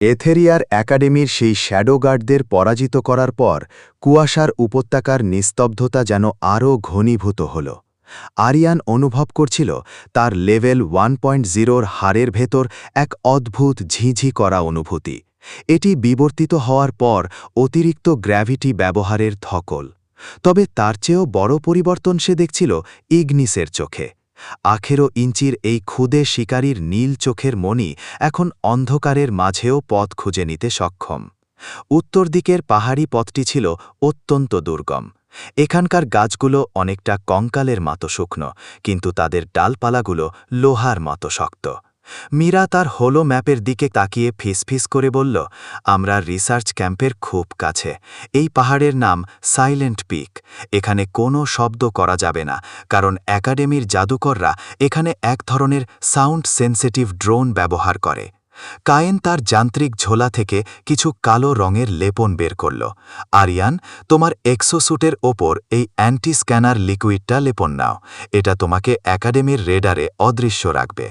এথেরিয়ার একাডেমির সেই শ্যাডো গার্ডদের পরাজিত করার পর কুয়াশার উপত্যকার নিস্তব্ধতা যেন আরও ঘনীভূত হল। আরিয়ান অনুভব করছিল তার লেভেল 1.0 হারের ভেতর এক অদ্ভুত ঝিঝি করা অনুভূতি। এটি বিবর্তিত হওয়ার পর অতিরিক্ত গ্র্যাভিটি ব্যবহারের ধকল। তবে তার চেয়েও বড় পরিবর্তন সে দেখছিল ইগনিসের চোখে। 18 ইঞ্চির এই ক্ষুদে শিকারীর নীল চোখের মণি এখন অন্ধকারের মাঝেও পথ খুঁজে নিতে সক্ষম। উত্তর দিকের পাহাড়ি পথটি ছিল অত্যন্ত দুর্গম। এখানকার গাছগুলো অনেকটা কঙ্কালের মতো শুকনো, কিন্তু তাদের ডালপালাগুলো লোহার মতো শক্ত। মীরা তার হোলো ম্যাপের দিকে তাকিয়ে ফিসফিস করে বলল, আমরা রিসার্চ ক্যাম্পের খুব কাছে। এই পাহাড়ের নাম সাইলেন্ট পিক। এখানে কোনো শব্দ করা যাবে না, কারণ একাডেমির জাদুকররা এখানে এক ধরনের সাউন্ড সেন্সিটিভ ড্রোন ব্যবহার করে। কায়েন তার যান্ত্রিক ঝোলা থেকে কিছু কালো রঙের লেপন বের করল। আরিয়ান, তোমার এক্সোস্যুটের ওপর এই অ্যান্টি স্ক্যানার লিকুইডটা লেপন নাও। এটা তোমাকে একাডেমির রেডারে অদৃশ্য রাখবে।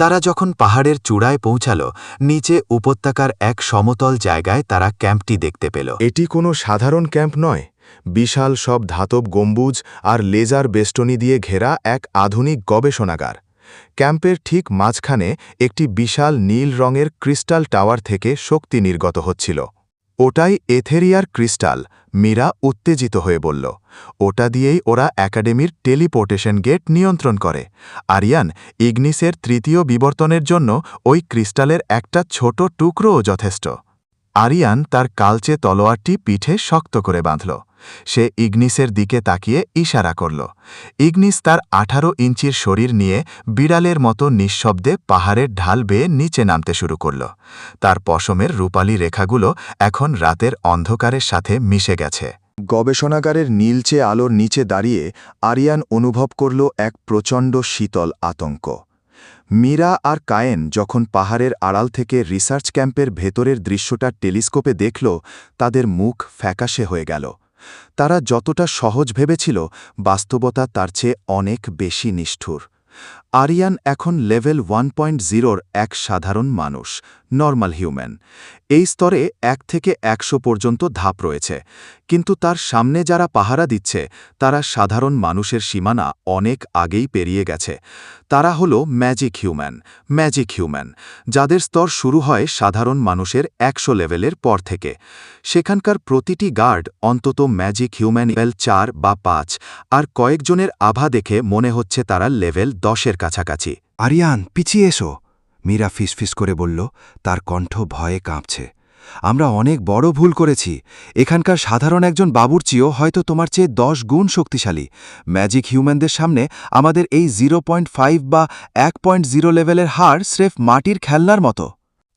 তারা যখন পাহাড়ের চূড়ায় পৌঁছাল, নিচে উপত্যকার এক সমতল জায়গায় তারা ক্যাম্পটি দেখতে পেল। এটি কোনো সাধারণ ক্যাম্প নয়। বিশাল সব ধাতব গম্বুজ আর লেজার বেষ্টনী দিয়ে ঘেরা এক আধুনিক গবেষণাগার। ক্যাম্পের ঠিক মাঝখানে একটি বিশাল নীল রঙের ক্রিস্টাল টাওয়ার থেকে শক্তি নির্গত হচ্ছিল। ওটাই এথেরিয়ার ক্রিস্টাল, মীরা উত্তেজিত হয়ে বলল। ওটা দিয়েই ওরা একাডেমির টেলিপোর্টেশন গেট নিয়ন্ত্রণ করে। আরিয়ান, ইগনিসের তৃতীয় বিবর্তনের জন্য ওই ক্রিস্টালের একটা ছোট টুকরোও যথেষ্ট। আরিয়ান তার কালচে তলোয়ারটি পিঠে শক্ত করে বাঁধল। সে ইগনিসের দিকে তাকিয়ে ইশারা করল। ইগনিস তার 18 ইঞ্চির শরীর নিয়ে বিড়ালের মতো নিঃশব্দে পাহাড়ের ঢাল বেয়ে নিচে নামতে শুরু করল। তার পশমের রূপালী রেখাগুলো এখন রাতের অন্ধকারের সাথে মিশে গেছে। গবেষণাগারের নীলচে আলোর নিচে দাঁড়িয়ে আরিয়ান অনুভব করল এক প্রচণ্ড শীতল আতঙ্ক। মীরা আর কায়েন যখন পাহাড়ের আড়াল থেকে রিসার্চ ক্যাম্পের ভেতরের দৃশ্যটা টেলিস্কোপে দেখল, তাদের মুখ ফ্যাকাশে হয়ে গেল। তারা যতটা সহজ ভেবেছিল, বাস্তবতা তার চেয়ে অনেক বেশি নিষ্ঠুর। আরিয়ান এখন লেভেল 1.0 এক সাধারণ মানুষ, নর্মাল হিউম্যান। এই স্তরে 1 থেকে 100 পর্যন্ত ধাপ রয়েছে, কিন্তু তার সামনে যারা পাহারা দিচ্ছে তারা সাধারণ মানুষের সীমানা অনেক আগেই পেরিয়ে গেছে। তারা হলো ম্যাজিক হিউম্যান, যাদের স্তর শুরু হয় সাধারণ মানুষের 100 লেভেলের পর থেকে। সেখানকার প্রতিটি গার্ড অন্তত ম্যাজিক হিউম্যান লেভেল 4 বা 5, আর কয়েকজনের আভা দেখে মনে হচ্ছে তারা লেভেল 10-এর কাছাকাছি। আরিয়ান, পিছিয়ে এসো, মীরা ফিসফিস করে বলল, তার কণ্ঠ ভয়ে কাঁপছে। আমরা অনেক বড় ভুল করেছি। এখানকার সাধারণ একজন বাবুর্চিও হয়তো তোমার চেয়ে 10 গুণ শক্তিশালী। ম্যাজিক হিউম্যানদের সামনে আমাদের এই 0.5 বা 1.0 লেভেলের হার স্রেফ মাটির খেলনার মতো।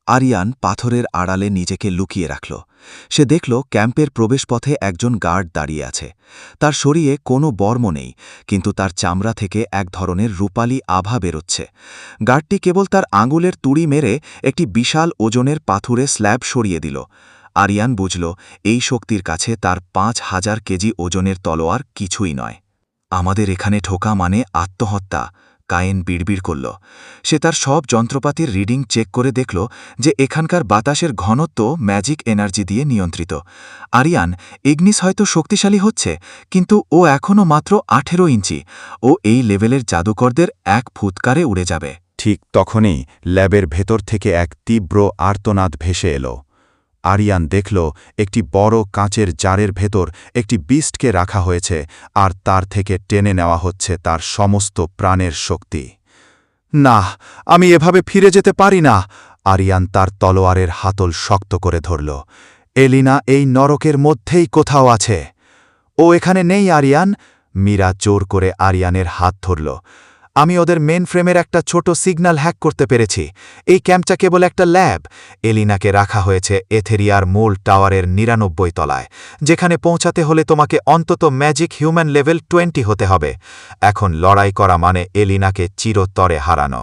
আরিয়ান পাথরের আড়ালে নিজেকে লুকিয়ে রাখল। সে দেখল ক্যাম্পের প্রবেশপথে একজন গার্ড দাঁড়িয়ে আছে। তার শরীরে কোনো বর্ম নেই, কিন্তু তার চামড়া থেকে এক ধরনের রূপালী আভা বেরোচ্ছে। গার্ডটি কেবল তার আঙুলের তুড়ি মেরে একটি বিশাল ওজনের পাথুরে স্ল্যাব সরিয়ে দিল। আরিয়ান বুঝল, এই শক্তির কাছে তার 5000 কেজি ওজনের তলোয়ার কিছুই নয়। আমাদের এখানে ঠোকা মানে আত্মহত্যা, কায়েন বিড়বিড় করল। সে তার সব যন্ত্রপাতির রিডিং চেক করে দেখল যে এখানকার বাতাসের ঘনত্ব ম্যাজিক এনার্জি দিয়ে নিয়ন্ত্রিত। আরিয়ান, ইগনিস হয়তো শক্তিশালী হচ্ছে, কিন্তু ও এখনও মাত্র 18 ইঞ্চি। ও এই লেভেলের জাদুকরদের এক ফুৎকারে উড়ে যাবে। ঠিক তখনই ল্যাবের ভেতর থেকে এক তীব্র আর্তনাদ ভেসে এল। আরিয়ান দেখল একটি বড় কাঁচের জারের ভেতর একটি বিস্টকে রাখা হয়েছে, আর তার থেকে টেনে নেওয়া হচ্ছে তার সমস্ত প্রাণের শক্তি। না, আমি এভাবে ফিরে যেতে পারি না। আরিয়ান তার তলোয়ারের হাতল শক্ত করে ধরল। এলিনা এই নরকের মধ্যেই কোথাও আছে। ও এখানে নেই আরিয়ান। মীরা জোর করে আরিয়ানের হাত ধরল। আমি ওদের মেন ফ্রেমের একটা ছোট সিগন্যাল হ্যাক করতে পেরেছি। এই ক্যাম্পটা কেবল একটা ল্যাব। এলিনাকে রাখা হয়েছে এথেরিয়ার মূল টাওয়ারের 99 তলায়, যেখানে পৌঁছাতে হলে তোমাকে অন্তত ম্যাজিক হিউম্যান লেভেল 20 হতে হবে। এখন লড়াই করা মানে এলিনাকে চিরতরে হারানো।